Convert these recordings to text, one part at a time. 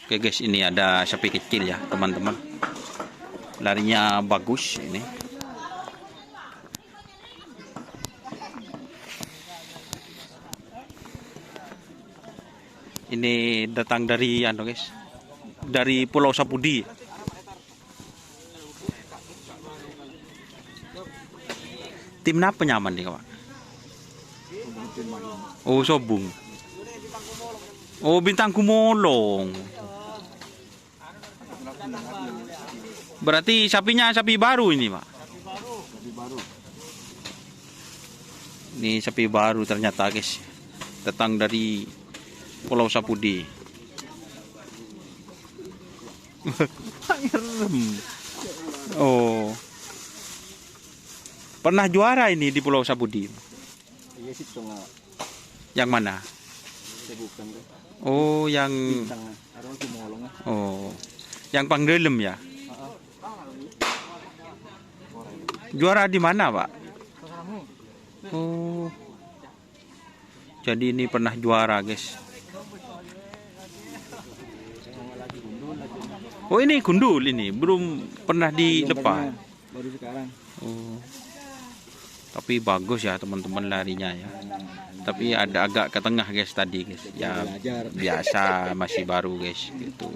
Oke guys, ini ada sapi kecil ya teman-teman. Larinya bagus ini. Ini datang dari guys. Dari Pulau Sapudi. Tim apa nyaman nih kawan? Oh, Sobung. Oh, Bintang Kumolong. Berarti sapinya sapi baru ini, Pak. Sapi baru. Ini sapi baru ternyata, guys. Datang dari Pulau Sapudi. Oh. Pernah juara ini di Pulau Sapudi? Iya sih, Yang mana? bukan. Oh, yang Oh. Yang Pangdelem ya? Juara di mana, Pak? Oh. Jadi ini pernah juara, guys. Oh, ini gundul ini, belum pernah dilepas. Baru sekarang. Oh. Tapi bagus ya teman-teman larinya ya. Tapi ada agak ke tengah guys tadi guys. Ya biasa masih baru guys gitu.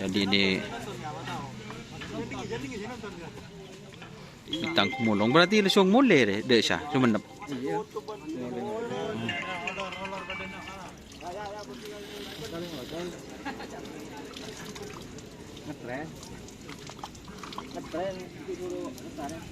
Jadi ini Bintang Kumolong berarti langsung mulai deh sah Sumenep. Ngetren dulu ngetren.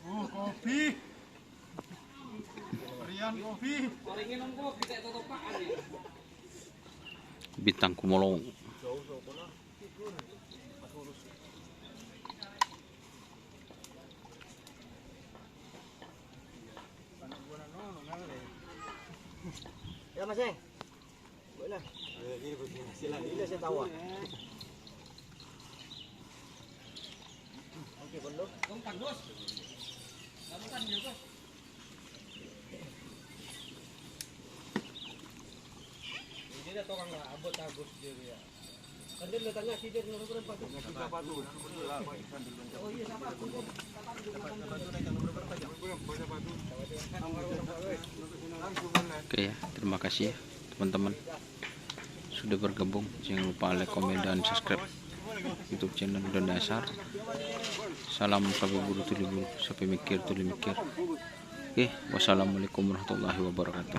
Oh, kopi. Rian kopi. Bintang Kumolong. Ya Mas. Boleh. Ini saya tahu. Oke, benar. Dia ada orang abot agus dia ya. Kan dia letaknya sidir nomor berapa tuh? Oh iya sama aku. Oke ya, terima kasih ya teman-teman sudah bergabung. Jangan lupa like, komen, dan subscribe YouTube channel Don Dasar. Salam sapi buru tuli buru, sapi mikir tuli mikir. Oke, wassalamualaikum warahmatullahi wabarakatuh.